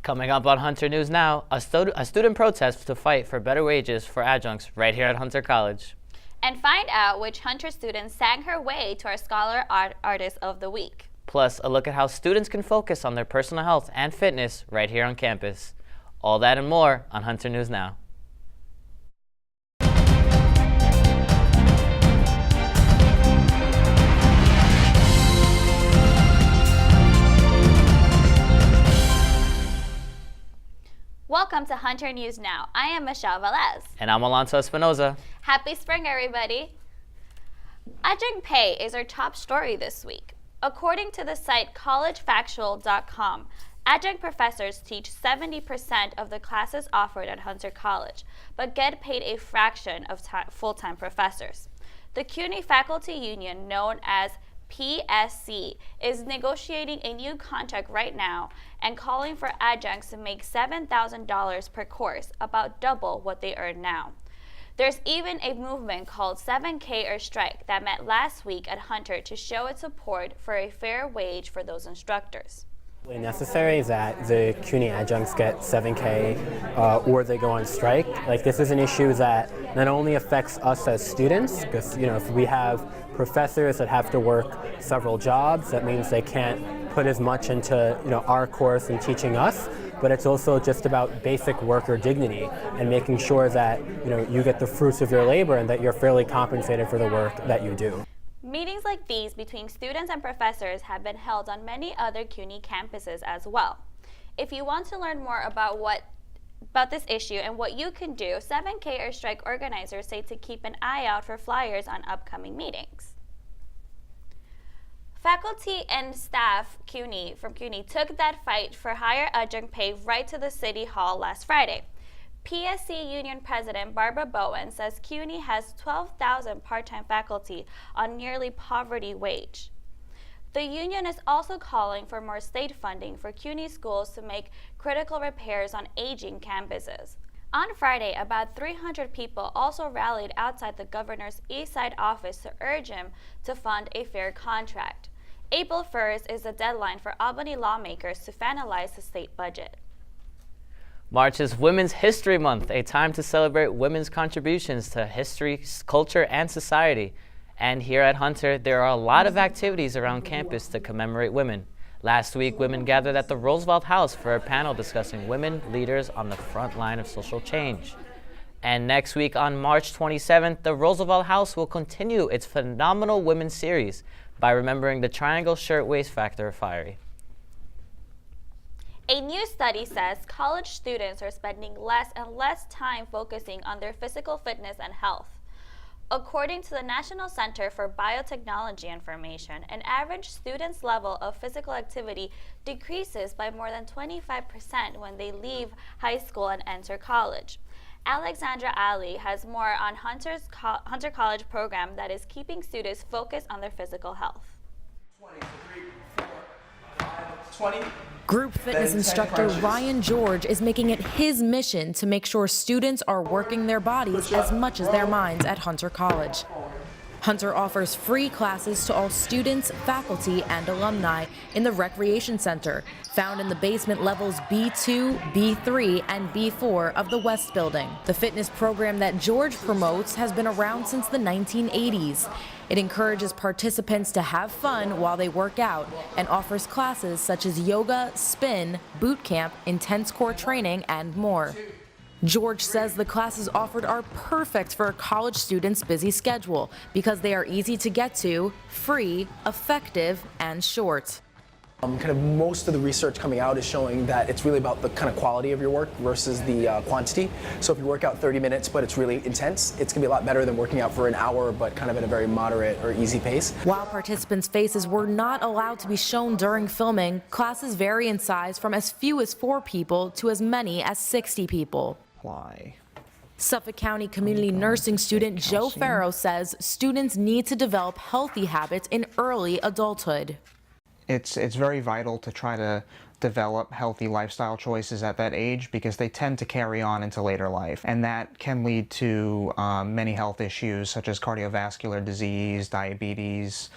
Coming up on Hunter News Now, a student protest to fight for better wages for adjuncts right here at Hunter College. And find out which Hunter student sang her way to our Scholar Artist of the Week. Plus, a look at how students can focus on their personal health and fitness right here on campus. All that and more on Hunter News Now. Welcome to Hunter News Now. I am Michelle Velez. And I'm Alonso Espinoza. Happy spring, everybody. Adjunct pay is our top story this week. According to the site collegefactual.com, adjunct professors teach 70% of the classes offered at Hunter College, but get paid a fraction of full-time professors. The CUNY faculty union, known as PSC, is negotiating a new contract right now and calling for adjuncts to make $7,000 per course, about double what they earn now. There's even a movement called 7K or Strike that met last week at Hunter to show its support for a fair wage for those instructors. What's necessary is that the CUNY adjuncts get 7K or they go on strike. Like, this is an issue that not only affects us as students, because if we have professors that have to work several jobs, that means they can't put as much into our course and teaching us, but it's also just about basic worker dignity and making sure that you get the fruits of your labor and that you're fairly compensated for the work that you do. Meetings like these between students and professors have been held on many other CUNY campuses as well. If you want to learn more about this issue and what you can do, 7K or Strike organizers say to keep an eye out for flyers on upcoming meetings. Faculty and staff from CUNY took that fight for higher adjunct pay right to the City Hall last Friday. PSC Union President Barbara Bowen says CUNY has 12,000 part-time faculty on nearly poverty wage. The union is also calling for more state funding for CUNY schools to make critical repairs on aging campuses. On Friday, about 300 people also rallied outside the governor's East Side office to urge him to fund a fair contract. April 1st is the deadline for Albany lawmakers to finalize the state budget. March is Women's History Month, a time to celebrate women's contributions to history, culture, and society. And here at Hunter, there are a lot of activities around campus to commemorate women. Last week, women gathered at the Roosevelt House for a panel discussing women leaders on the front line of social change. And next week, on March 27th, the Roosevelt House will continue its phenomenal women's series by remembering the Triangle Shirtwaist Factor Fiery. A new study says college students are spending less and less time focusing on their physical fitness and health. According to the National Center for Biotechnology Information, an average student's level of physical activity decreases by more than 25% when they leave high school and enter college. Alexandra Ali has more on Hunter College program that is keeping students focused on their physical health. 20. Group fitness instructor Ryan George is making it his mission to make sure students are working their bodies as much as their minds at Hunter College. Hunter offers free classes to all students, faculty, and alumni in the Recreation Center, found in the basement levels B2, B3, and B4 of the West Building. The fitness program that George promotes has been around since the 1980s. It encourages participants to have fun while they work out and offers classes such as yoga, spin, boot camp, intense core training, and more. George says the classes offered are perfect for a college student's busy schedule because they are easy to get to, free, effective, and short. Kind of most of the research coming out is showing that it's really about the kind of quality of your work versus the quantity. So if you work out 30 minutes but it's really intense, it's going to be a lot better than working out for an hour but kind of at a very moderate or easy pace. While participants' faces were not allowed to be shown during filming, classes vary in size from as few as 4 people to as many as 60 people. Why? Suffolk County community nursing student Joe Farrow says students need to develop healthy habits in early adulthood. It's very vital to try to develop healthy lifestyle choices at that age because they tend to carry on into later life, and that can lead to many health issues such as cardiovascular disease, diabetes,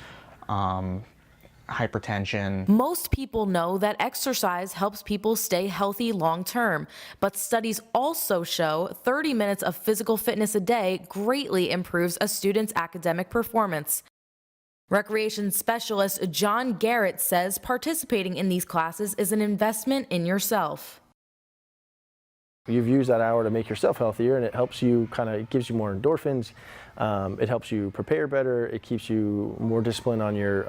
hypertension. Most people know that exercise helps people stay healthy long term, but studies also show 30 minutes of physical fitness a day greatly improves a student's academic performance. Recreation specialist John Garrett says participating in these classes is an investment in yourself. You've used that hour to make yourself healthier, and it helps you it gives you more endorphins. It helps you prepare better. It keeps you more disciplined on your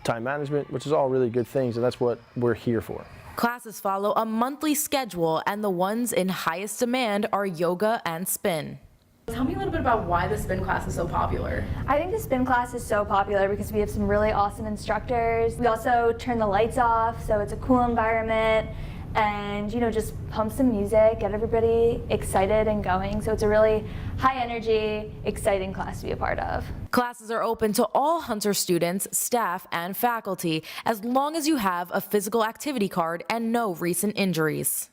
time management, which is all really good things, and that's what we're here for. Classes follow a monthly schedule, and the ones in highest demand are yoga and spin. Tell me a little bit about why the spin class is so popular. I think the spin class is so popular because we have some really awesome instructors. We also turn the lights off, so it's a cool environment, and just pump some music, get everybody excited and going. So it's a really high energy, exciting class to be a part of. Classes are open to all Hunter students, staff, and faculty, as long as you have a physical activity card and no recent injuries.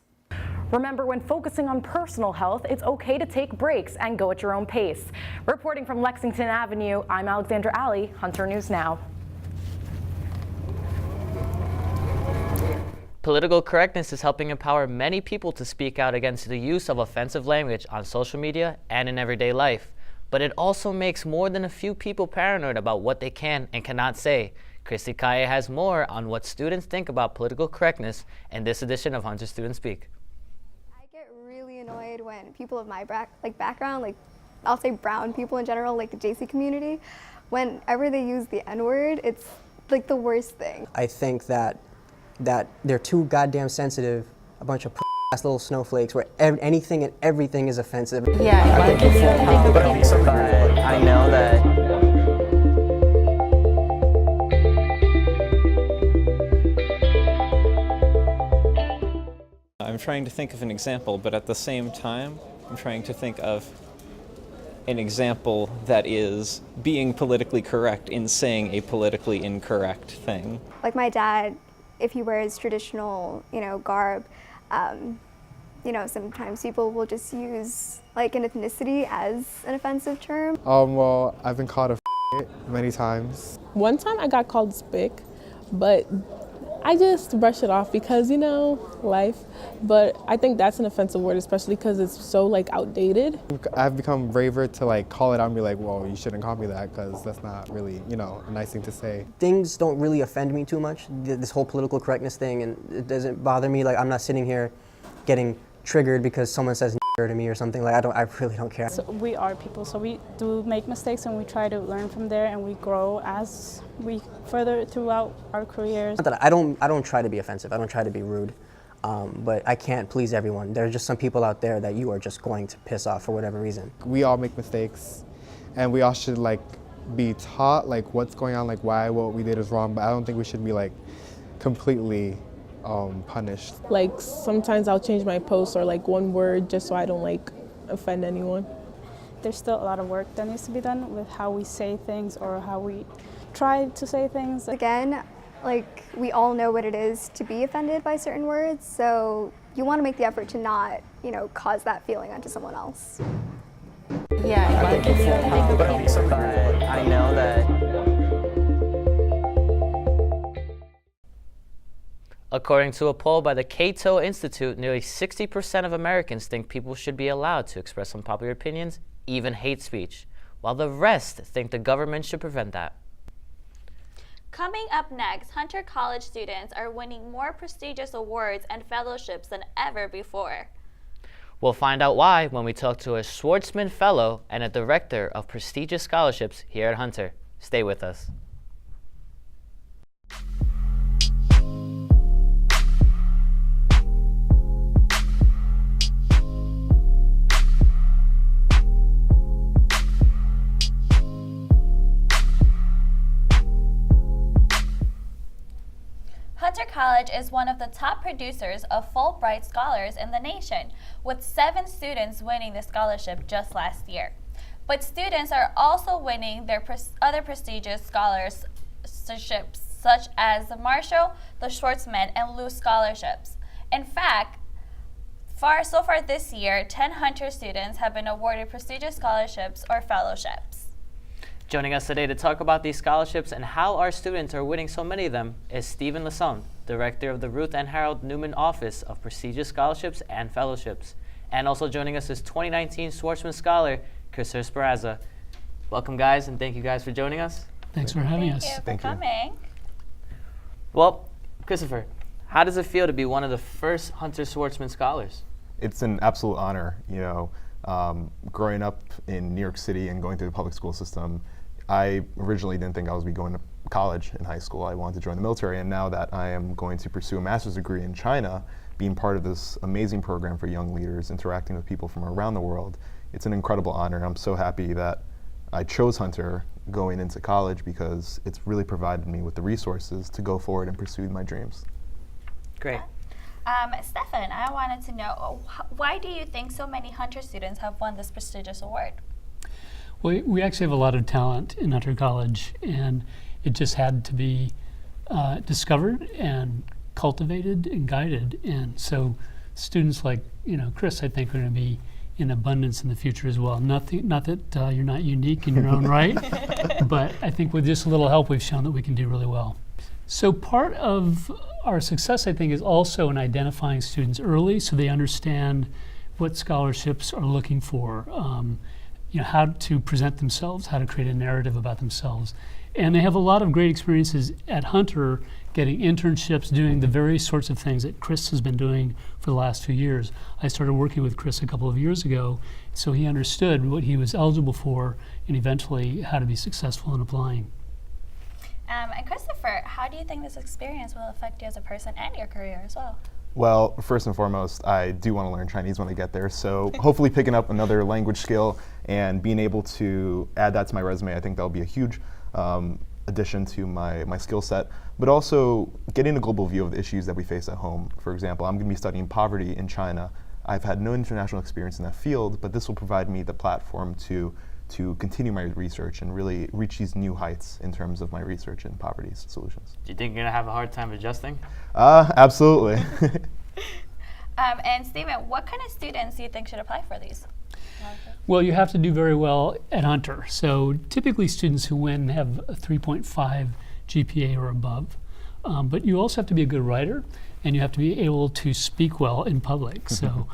Remember, when focusing on personal health, it's okay to take breaks and go at your own pace. Reporting from Lexington Avenue, I'm Alexandra Alley, Hunter News Now. Political correctness is helping empower many people to speak out against the use of offensive language on social media and in everyday life. But it also makes more than a few people paranoid about what they can and cannot say. Christy Kaye has more on what students think about political correctness in this edition of Hunter Student Speak. I get really annoyed when people of my background, I'll say brown people in general, like the JC community, whenever they use the N-word, it's the worst thing. I think that they're too goddamn sensitive, a bunch of ass little snowflakes where anything and everything is offensive. Yeah, I know that. I'm trying to think of an example, but at the same time, I'm trying to think of an example that is being politically correct in saying a politically incorrect thing. Like my dad, if he wears traditional, garb, sometimes people will just use an ethnicity as an offensive term. Well, I've been called a many times. One time I got called spick, but I just brushed it off because, life. But I think that's an offensive word, especially because it's so outdated. I've become braver to call it out and be like, well, you shouldn't call me that because that's not really, a nice thing to say. Things don't really offend me too much, this whole political correctness thing, and it doesn't bother me. I'm not sitting here getting triggered because someone says to me or something. I really don't care. So we are people, so we do make mistakes and we try to learn from there and we grow as we further throughout our careers. Not that I don't try to be offensive. I don't try to be rude, but I can't please everyone. There are just some people out there that you are just going to piss off for whatever reason. We all make mistakes, and we all should be taught what's going on, why what we did is wrong. But I don't think we should be completely punished. Sometimes I'll change my post or one word just so I don't offend anyone. There's still a lot of work that needs to be done with how we say things or how we try to say things. Again, we all know what it is to be offended by certain words, so you want to make the effort to not, cause that feeling onto someone else. Yeah, I know that. According to a poll by the Cato Institute, nearly 60% of Americans think people should be allowed to express unpopular opinions, even hate speech, while the rest think the government should prevent that. Coming up next, Hunter College students are winning more prestigious awards and fellowships than ever before. We'll find out why when we talk to a Schwartzman Fellow and a Director of Prestigious Scholarships here at Hunter. Stay with us. Hunter College is one of the top producers of Fulbright scholars in the nation, with 7 students winning the scholarship just last year. But students are also winning their other prestigious scholarships, such as the Marshall, the Schwartzman, and Luce scholarships. In fact, so far this year, 10 Hunter students have been awarded prestigious scholarships or fellowships. Joining us today to talk about these scholarships and how our students are winning so many of them is Stephen Lassonde, Director of the Ruth and Harold Newman Office of Prestigious Scholarships and Fellowships. And also joining us is 2019 Schwartzman Scholar, Christopher Sperrazza. Welcome, guys, and thank you guys for joining us. Thanks for having us. Thank you for coming. Well, Christopher, how does it feel to be one of the first Hunter Schwartzman Scholars? It's an absolute honor. Growing up in New York City and going through the public school system, I originally didn't think I was going to be going to college in high school. I wanted to join the military, and now that I am going to pursue a master's degree in China, being part of this amazing program for young leaders, interacting with people from around the world, it's an incredible honor. I'm so happy that I chose Hunter going into college because it's really provided me with the resources to go forward and pursue my dreams. Great. Stefan, I wanted to know, why do you think so many Hunter students have won this prestigious award? Well, we actually have a lot of talent in Hunter College, and it just had to be discovered and cultivated and guided. And so students like, Chris, I think are going to be in abundance in the future as well. Not that you're not unique in your own right, but I think with just a little help, we've shown that we can do really well. So part of our success, I think, is also in identifying students early so they understand what scholarships are looking for, how to present themselves, how to create a narrative about themselves. And they have a lot of great experiences at Hunter getting internships, doing the very sorts of things that Chris has been doing for the last few years. I started working with Chris a couple of years ago, so he understood what he was eligible for and eventually how to be successful in applying. And Christopher, how do you think this experience will affect you as a person and your career as well? Well, first and foremost, I do want to learn Chinese when I get there, so hopefully picking up another language skill and being able to add that to my resume, I think that'll be a huge addition to my skill set, but also getting a global view of the issues that we face at home. For example, I'm going to be studying poverty in China. I've had no international experience in that field, but this will provide me the platform to continue my research and really reach these new heights in terms of my research in poverty solutions. Do you think you're going to have a hard time adjusting? Absolutely. And Stephen, what kind of students do you think should apply for these? Well, you have to do very well at Hunter. So typically students who win have a 3.5 GPA or above. But you also have to be a good writer, and you have to be able to speak well in public. So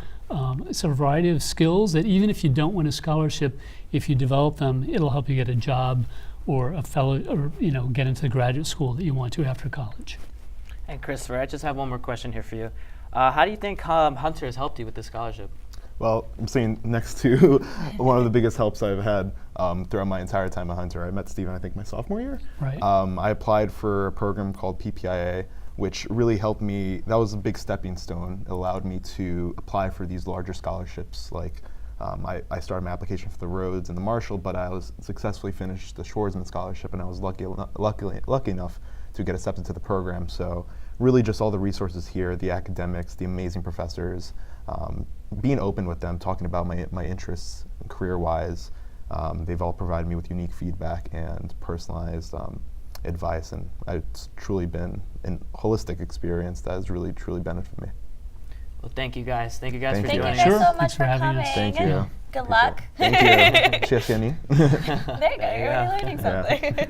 it's a variety of skills that even if you don't win a scholarship, if you develop them, it'll help you get a job or a fellow, or get into the graduate school that you want to after college. And Christopher, I just have one more question here for you. How do you think Hunter has helped you with this scholarship? Well, I'm sitting next to one of the biggest helps I've had throughout my entire time at Hunter. I met Stephen, I think, my sophomore year. Right. I applied for a program called PPIA, which really helped me. That was a big stepping stone. It allowed me to apply for these larger scholarships. Like, I started my application for the Rhodes and the Marshall, but I was successfully finished the Schwarzman Scholarship, and I was lucky enough to get accepted to the program. So really just all the resources here, the academics, the amazing professors, being open with them, talking about my interests career-wise. They've all provided me with unique feedback and personalized advice, and it's truly been a holistic experience that has really, truly benefited me. Well, thank you guys. Thank you guys for joining us. Thank you guys so much Thanks for having coming. us. Thank you. Good luck. Thank you. 谢谢你. There you go. You're really learning something.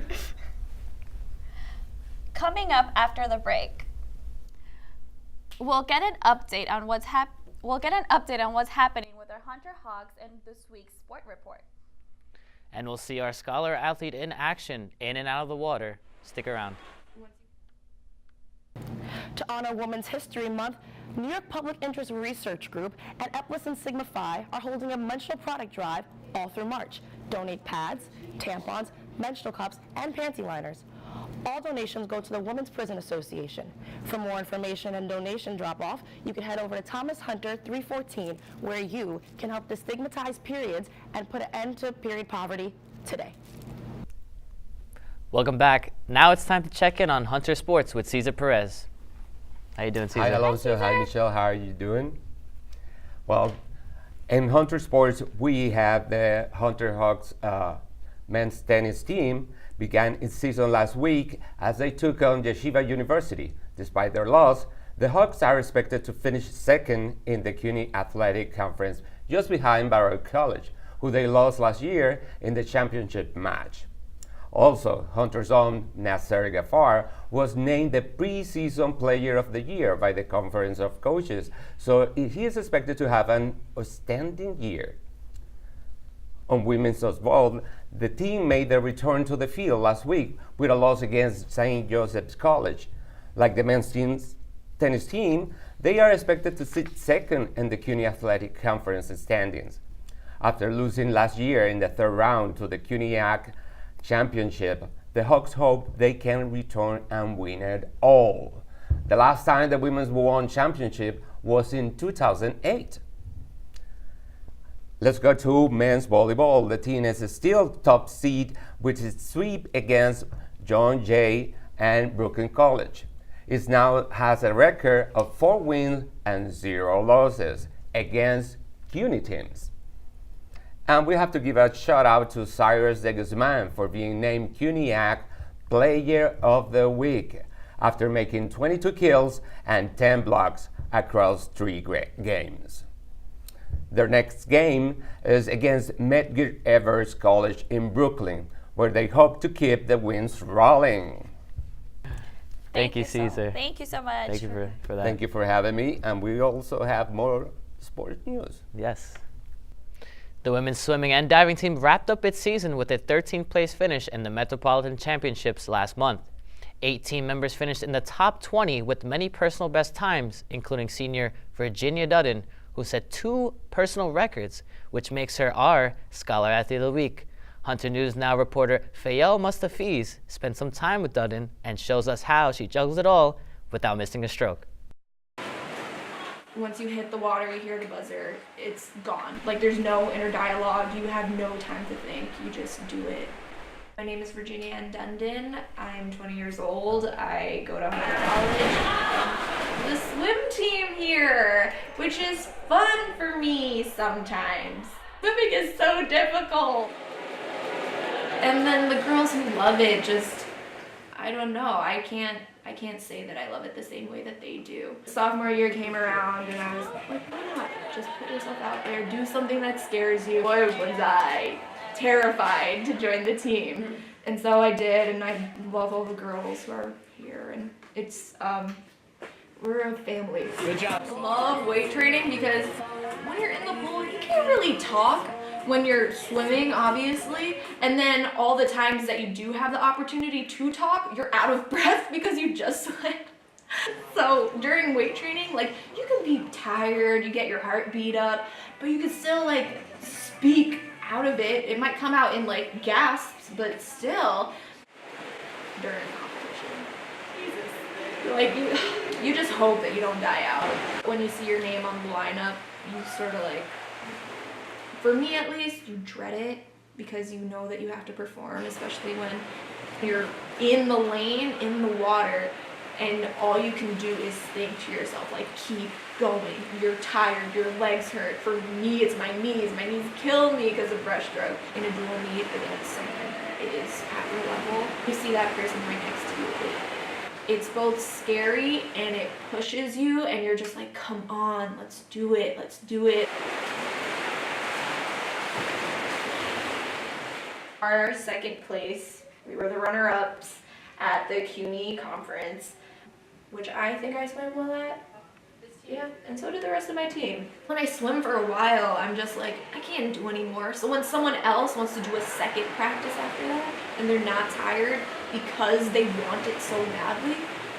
Coming up after the break, we'll get an update on what's happening with our Hunter Hawks in this week's sport report. And we'll see our scholar athlete in action, in and out of the water. Stick around. To honor Women's History Month, New York Public Interest Research Group and Eplis and Sigma Phi are holding a menstrual product drive all through March. Donate pads, tampons, menstrual cups, and panty liners. All donations go to the Women's Prison Association. For more information and donation drop-off, you can head over to Thomas Hunter 314, where you can help destigmatize periods and put an end to period poverty today. Welcome back. Now it's time to check in on Hunter Sports with Cesar Perez. How you doing, Cesar? Hi, Alonso. Hi, Michelle. How are you doing? Well, in Hunter Sports, we have the Hunter Hawks men's tennis team began its season last week as they took on Yeshiva University. Despite their loss, the Hawks are expected to finish second in the CUNY Athletic Conference, just behind Baruch College, who they lost last year in the championship match. Also, Hunter's own Nasser Ghaffar was named the preseason player of the year by the Conference of Coaches, so he is expected to have an outstanding year. On women's softball, the team made their return to the field last week with a loss against St. Joseph's College. Like the men's tennis team, they are expected to sit second in the CUNY Athletic Conference standings. After losing last year in the third round to the CUNY Championship, the Hawks hope they can return and win it all. The last time the women's won championship was in 2008. Let's go to men's volleyball. The team is still top seed with its sweep against John Jay and Brooklyn College. It now has a record of 4 wins and 0 losses against CUNY teams. And we have to give a shout out to Cyrus de Guzman for being named CUNY Player of the Week after making 22 kills and 10 blocks across 3 games. Their next game is against Medgar Evers College in Brooklyn, where they hope to keep the wins rolling. Thank you, Caesar. Thank you so much. Thank you for that. Thank you for having me, and we also have more sports news. Yes. The women's swimming and diving team wrapped up its season with a 13th place finish in the Metropolitan Championships last month. 8 team members finished in the top 20 with many personal best times, including senior Virginia Dudden, who set 2 personal records, which makes her our Scholar Athlete of the Week. Hunter News Now reporter Fayel Mustafiz spent some time with Dudden and shows us how she juggles it all without missing a stroke. Once you hit the water, you hear the buzzer, it's gone. Like, there's no inner dialogue, you have no time to think, you just do it. My name is Virginia Ann Dundon. I'm 20 years old. I go to Hunter College. The swim team here, which is fun for me sometimes. Swimming is so difficult. And then the girls who love it just, I don't know, I can't say that I love it the same way that they do. Sophomore year came around and I was like, why not? Just put yourself out there, do something that scares you. Boy, was I terrified to join the team. And so I did, and I love all the girls who are here, and it's, we're a family. Good job. I love weight training because when you're in the pool, you can't really talk when you're swimming, obviously, and then all the times that you do have the opportunity to talk, you're out of breath because you just swam. So during weight training, like, you can be tired, you get your heart beat up, but you can still, like, speak out of it. It might come out in, like, gasps, but still, during competition, like, you just hope that you don't die out. When you see your name on the lineup, you sort of, like, for me at least, you dread it because you know that you have to perform, especially when you're in the lane, in the water, and all you can do is think to yourself, like, keep going. You're tired, your legs hurt. For me, it's my knees. My knees kill me because of breaststroke. In a dual meet against someone that is at your level, you see that person right next to you. It's both scary and it pushes you, and you're just like, come on, let's do it, let's do it. Our second place, we were the runner-ups at the CUNY conference, which I think I swam well at. Yeah, and so did the rest of my team. When I swim for a while, I'm just like, I can't do anymore. So when someone else wants to do a second practice after that, and they're not tired because they want it so badly,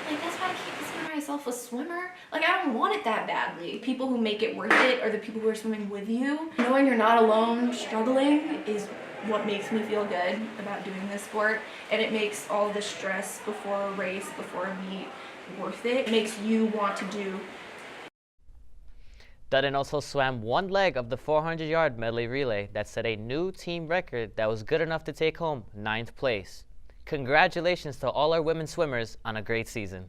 like, that's why I can't consider myself a swimmer. Like, I don't want it that badly. People who make it worth it are the people who are swimming with you. Knowing you're not alone struggling is what makes me feel good about doing this sport, and it makes all the stress before a race, before a meet, worth it. It makes you want to do. Dudden also swam one leg of the 400-yard medley relay that set a new team record that was good enough to take home 9th place. Congratulations to all our women swimmers on a great season.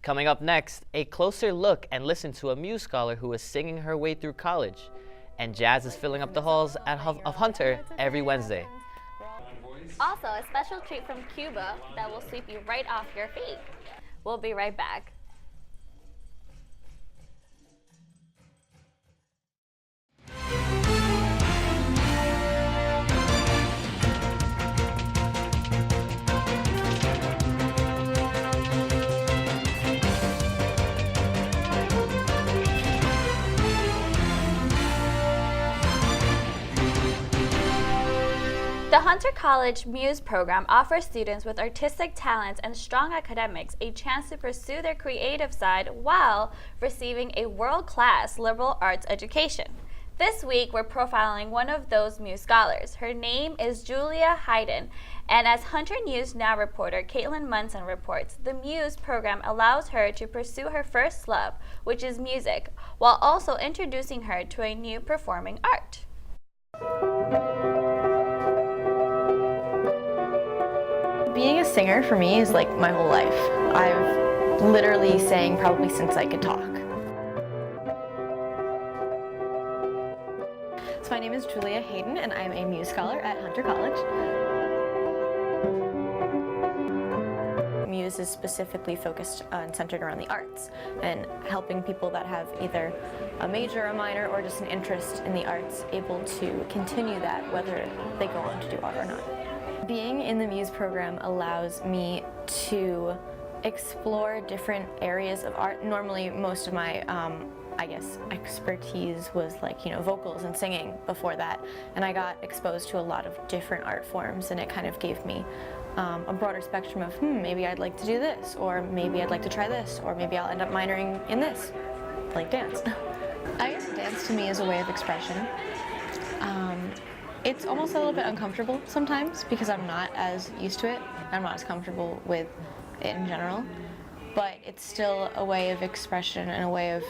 Coming up next, a closer look and listen to a Muse scholar who is singing her way through college. And jazz is filling up the halls of Hunter every Wednesday. Also, a special treat from Cuba that will sweep you right off your feet. We'll be right back. The Hunter College Muse program offers students with artistic talents and strong academics a chance to pursue their creative side while receiving a world-class liberal arts education. This week, we're profiling one of those Muse scholars. Her name is Julia Hayden, and as Hunter News Now reporter Caitlin Munson reports, the Muse program allows her to pursue her first love, which is music, while also introducing her to a new performing art. Being a singer for me is like my whole life. I've literally sang probably since I could talk. So my name is Julia Hayden and I'm a Muse scholar at Hunter College. Muse is specifically focused and centered around the arts and helping people that have either a major, a minor, or just an interest in the arts able to continue that whether they go on to do art or not. Being in the Muse program allows me to explore different areas of art. Normally most of my I guess expertise was like, vocals and singing before that, and I got exposed to a lot of different art forms, and it kind of gave me a broader spectrum of maybe I'd like to do this, or maybe I'd like to try this, or maybe I'll end up minoring in this, like dance. I guess dance to me is a way of expression. It's almost a little bit uncomfortable sometimes because I'm not as used to it. I'm not as comfortable with it in general, but it's still a way of expression and a way of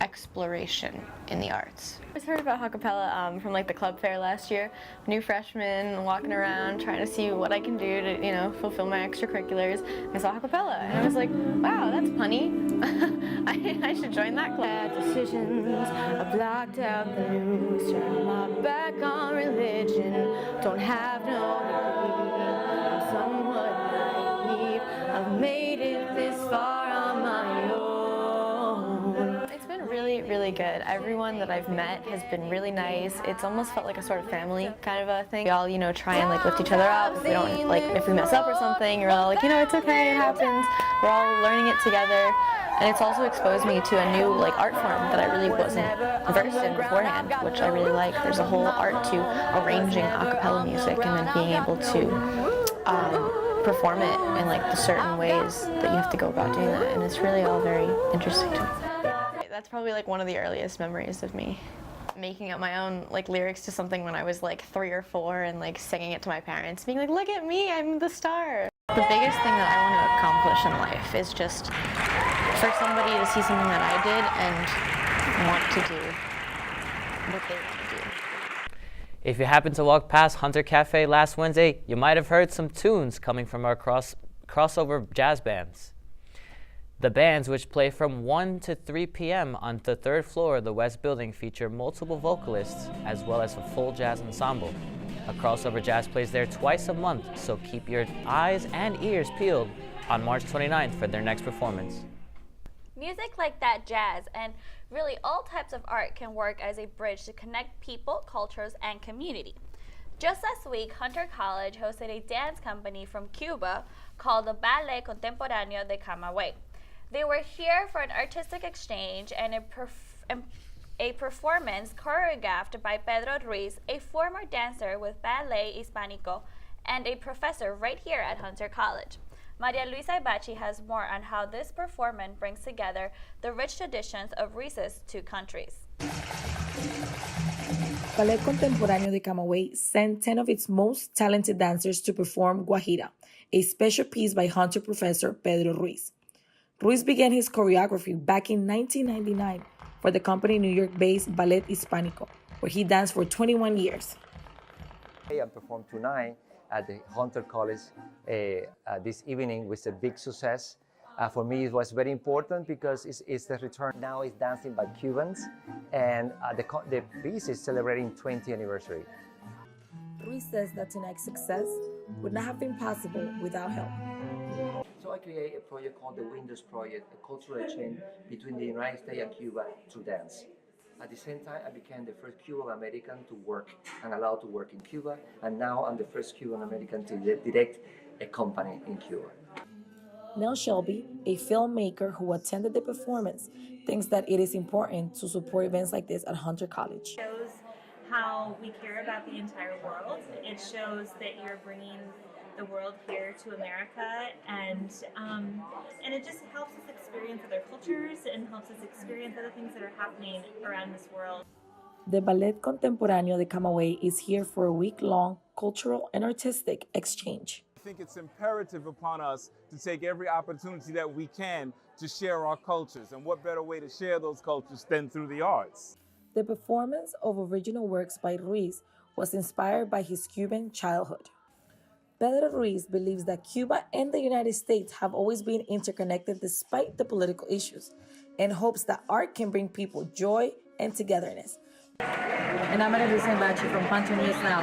exploration in the arts. I heard about acapella from like the club fair last year. New freshman, walking around trying to see what I can do to fulfill my extracurriculars. I saw acapella and I was like, wow, that's punny. I should join that club. Decisions, I blocked out the news, turned my back on religion. Don't have no degree, I'm somewhat naive. I've made it this far on my own. It's been really good. Everyone that I've met has been really nice. It's almost felt like a sort of family kind of a thing. We all, try and lift each other up. If we don't, if we mess up or something, you're all like, it's okay, it happens. We're all learning it together. And it's also exposed me to a new art form that I really wasn't versed in beforehand, which I really like. There's a whole art to arranging a cappella music and then being able to perform it in the certain ways that you have to go about doing that, and it's really all very interesting to me. That's probably one of the earliest memories of me making up my own lyrics to something when I was 3 or 4 and singing it to my parents, being like, look at me, I'm the star. The biggest thing that I want to accomplish in life is just for somebody to see something that I did and want to do what they want to do. If you happened to walk past Hunter Cafe last Wednesday, you might have heard some tunes coming from our crossover jazz bands. The bands, which play from 1 to 3 p.m. on the 3rd floor of the West Building, feature multiple vocalists as well as a full jazz ensemble. A crossover jazz plays there twice a month, so keep your eyes and ears peeled on March 29th for their next performance. Music like that, jazz, and really all types of art can work as a bridge to connect people, cultures, and community. Just last week, Hunter College hosted a dance company from Cuba called the Ballet Contemporanea de Camagüey. They were here for an artistic exchange and a performance choreographed by Pedro Ruiz, a former dancer with Ballet Hispanico and a professor right here at Hunter College. Maria Luisa Ibachi has more on how this performance brings together the rich traditions of Ruiz's two countries. Ballet Contemporanea de Camagüey sent 10 of its most talented dancers to perform Guajira, a special piece by Hunter professor Pedro Ruiz. Ruiz began his choreography back in 1999 for the company New York-based Ballet Hispanico, where he danced for 21 years. I performed tonight at the Hunter College. This evening was a big success. For me, it was very important because it's the return. Now it's dancing by Cubans, and the piece is celebrating 20th anniversary. Ruiz says that tonight's success would not have been possible without help. So I created a project called the Windows Project, a cultural exchange between the United States and Cuba through dance. At the same time, I became the first Cuban American to work and allowed to work in Cuba, and now I'm the first Cuban American to direct a company in Cuba. Nell Shelby, a filmmaker who attended the performance, thinks that it is important to support events like this at Hunter College. Shows how we care about the entire world. It shows that you're bringing the world here to America, and it just helps us experience other cultures and helps us experience other things that are happening around this world. The Ballet Contemporanea de Camagüey is here for a week-long cultural and artistic exchange. I think it's imperative upon us to take every opportunity that we can to share our cultures, and what better way to share those cultures than through the arts? The performance of original works by Ruiz was inspired by his Cuban childhood. Pedro Ruiz believes that Cuba and the United States have always been interconnected despite the political issues, and hopes that art can bring people joy and togetherness. And I'm going to do some batching from Hunter News Now.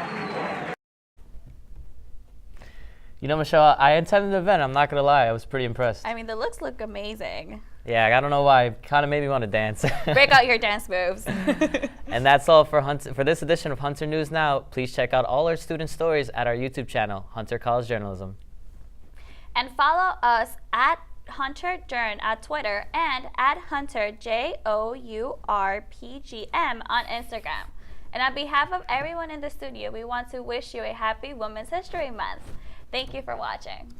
You know, Michelle, I attended the event. I'm not going to lie. I was pretty impressed. I mean, the looks look amazing. Yeah, I don't know why. It kind of made me want to dance. Break out your dance moves. And that's all for this edition of Hunter News Now. Please check out all our student stories at our YouTube channel, Hunter College Journalism. And follow us at Hunter Journ at Twitter and at Hunter JOURPGM on Instagram. And on behalf of everyone in the studio, we want to wish you a happy Women's History Month. Thank you for watching.